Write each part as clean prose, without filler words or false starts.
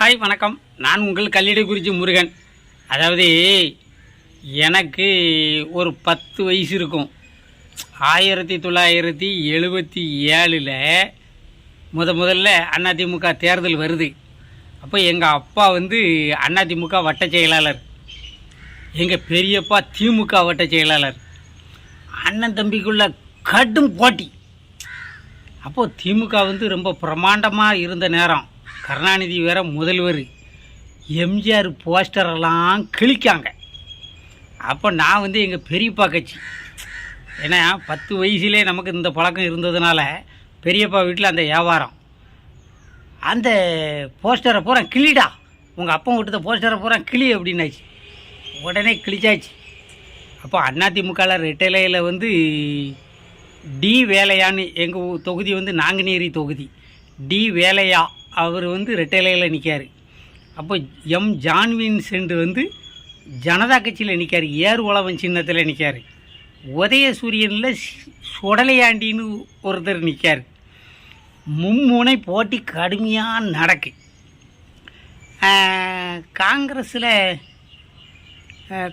Hi வணக்கம். நான் உங்கள் கல்லிடைக்குறிச்சி முருகன். அதாவது எனக்கு ஒரு 10 வயசு இருக்கும். 1977 முதல்ல அதிமுக தேர்தல் வருது. அப்போ எங்கள் அப்பா அதிமுக வட்ட செயலாளர், எங்கள் பெரியப்பா திமுக வட்ட செயலாளர். அண்ணன் தம்பிக்குள்ள கடும் போட்டி. அப்போது திமுக ரொம்ப பிரமாண்டமாக இருந்த நேரம். கருணாநிதி வேற முதல்வர். எம்ஜிஆர் போஸ்டரெல்லாம் கிழிக்காங்க. அப்போ நான் எங்கள் பெரியப்பா கட்சி. ஏன்னா 10 வயசுலே நமக்கு இந்த பழக்கம் இருந்ததுனால பெரியப்பா வீட்டில் அந்த வியாபாரம். அந்த போஸ்டரை பூரா கிளிடா, உங்கள் அப்பா விட்டுத போஸ்டரை பூரா கிளி அப்படின்னாச்சு. உடனே கிழிச்சாச்சு. அப்போ அதிமுகவில் ரெட்டலையில் டி வேலையான்னு எங்கள் தொகுதி நாங்குநேரி தொகுதி. டி வேலையா அவர் ரெட்டலையில் நிற்கார். அப்போ எம் ஜான்வின்சென்ட் ஜனதா கட்சியில் நிற்கார். ஏர் உழவன் சின்னத்தில் நிற்கார். உதயசூரியனில் சுடலையாண்டின்னு ஒருத்தர் நிற்கார். மும்முனை போட்டி கடுமையாக நடக்கு.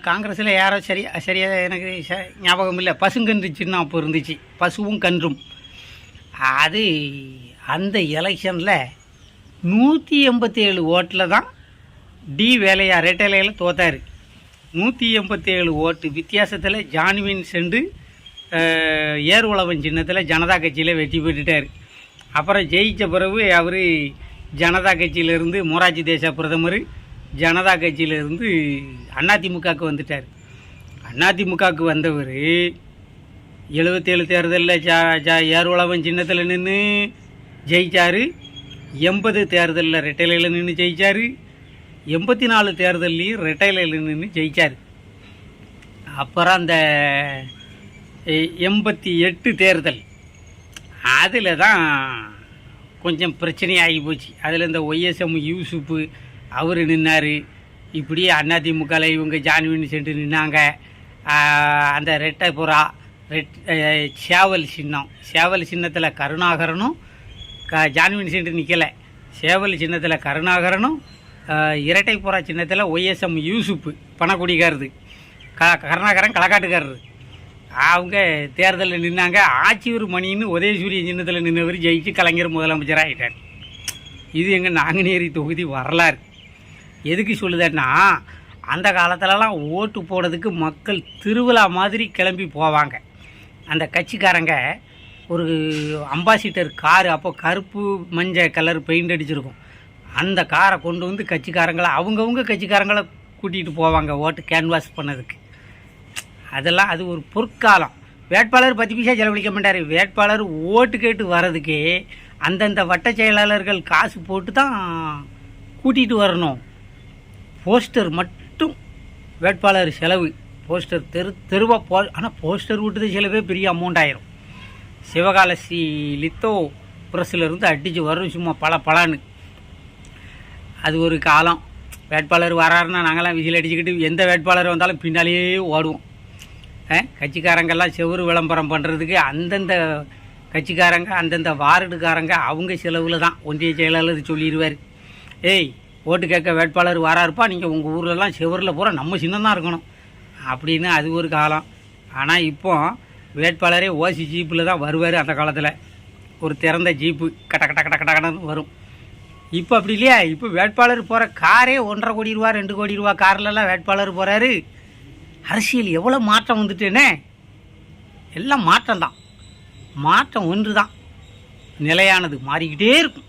காங்கிரஸில் யாரோ சரியாக எனக்கு ஞாபகம் இல்லை. பசுங்கன்று சின்னம் அப்போ இருந்துச்சு, பசுவும் கன்றும். அது அந்த எலெக்ஷனில் 187 ஓட்டில் தான் டி வேலையா ரெட்டலையில் தோத்தார். 187 ஓட்டு வித்தியாசத்தில் ஜான்வின்சென்ட் ஏர் உழவன் சின்னத்தில் ஜனதா கட்சியில் வெற்றி பெற்றுட்டார். அப்புறம் ஜெயித்த பிறகு அவர் ஜனதா கட்சியிலேருந்து மொரார்ஜி தேசாய் பிரதமர் ஜனதா கட்சியிலேருந்து அதிமுகவுக்கு வந்துட்டார். அதிமுகவுக்கு வந்தவர் 77 தேர்தலில் ஏர் உழவன் சின்னத்தில் நின்று ஜெயித்தார். 80 தேர்தலில் ரெட்டைலையில் நின்று ஜெயித்தார். 84 தேர்தல்லையும் ரெட்டைலையில் நின்று ஜெயித்தார். அப்புறம் அந்த 88 தேர்தல் அதில் தான் கொஞ்சம் பிரச்சனையாகி போச்சு. அதில் இந்த ஒய்எஸ்எம் யூசுப்பு அவர் நின்னார். இப்படி அதிமுகவில் இவங்க ஜான்வின்சென்ட் நின்னாங்க. அந்த ரெட்டை புறா சேவல் சின்னம், சேவல் சின்னத்தில் கருணாகரனும் ஜான்வின்சென்ட் நிற்கலை. சேவல் சின்னத்தில் கருணாகரனும் இரட்டை புறா சின்னத்தில் ஒய்எஸ்எம் யூசுப்பு பணக்குடிக்காரது, கருணாகரன் களக்காட்டுக்காரரு. அவங்க தேர்தலில் நின்னாங்க. ஆச்சியூர் மணின்னு உதயசூரியன் சின்னத்தில் நின்றவர் ஜெயிச்சு கலைஞர் முதலமைச்சராக ஆகிட்டார். இது எங்கள் நாங்குநேரி தொகுதி வரலாறு. எதுக்கு சொல்லுதேன்னா, அந்த காலத்துலலாம் ஓட்டு போடுறதுக்கு மக்கள் திருவிழா மாதிரி கிளம்பி போவாங்க. அந்த கட்சிக்காரங்க ஒரு அம்பாசிடர் காரு, அப்போ கருப்பு மஞ்சள் கலர் பெயிண்ட் அடிச்சிருக்கும். அந்த காரை கொண்டு கட்சிக்காரங்களை அவங்கவுங்க கட்சிக்காரங்களை கூட்டிகிட்டு போவாங்க ஓட்டு கேன்வாஸ் பண்ணதுக்கு. அதெல்லாம் அது ஒரு பொற்காலம். வேட்பாளர் 10 பைசா செலவழிக்க மாட்டார். வேட்பாளர் ஓட்டு கேட்டு வர்றதுக்கே அந்தந்த வட்ட செயலாளர்கள் காசு போட்டு தான் கூட்டிகிட்டு வரணும். போஸ்டர் மட்டும் வேட்பாளர் செலவு. போஸ்டர் தெருவாக ஆனால் போஸ்டர் விட்டுது செலவே பெரிய அமௌண்ட் ஆயிரும். சிவகாலசி லித்தோ ப்ரெஸ்ஸில் அடித்து வரும் சும்மா பலான்னு. அது ஒரு காலம். வேட்பாளர் வராருன்னா நாங்கள்லாம் விசில் அடிச்சுக்கிட்டு எந்த வேட்பாளர் வந்தாலும் பின்னாலேயே ஓடுவோம். கட்சிக்காரங்கெல்லாம் செவ்வறு விளம்பரம் பண்ணுறதுக்கு அந்தந்த கட்சிக்காரங்க அந்தந்த வார்டுக்காரங்க அவங்க செலவில் தான் ஒன்றிய செயலாளர் சொல்லிடுவார், ஏய் ஓட்டு கேட்க வேட்பாளர் வராருப்பா, நீங்கள் உங்கள் ஊர்லலாம் செவ்வரில் பூரா நம்ம சின்னந்தான் இருக்கணும் அப்படின்னு. அது ஒரு காலம். ஆனால் இப்போ வேட்பாளரே ஓசி ஜீப்பில் தான் வருவார். அந்த காலத்தில் ஒரு திறந்த ஜீப்பு கட்ட கட்ட கட்ட கட்டன்னு வரும். இப்போ அப்படி இல்லையா? இப்போ வேட்பாளர் போகிற காரே 1.5 கோடி ரூபா 2 கோடி ரூபா கார்லலாம் வேட்பாளர் போகிறாரு. அரசியல் எவ்வளோ மாற்றம் வந்துட்டேனே. எல்லாம் மாற்றம் தான். மாற்றம் ஒன்று தான், நிலையானது மாறிக்கிட்டே இருக்கும்.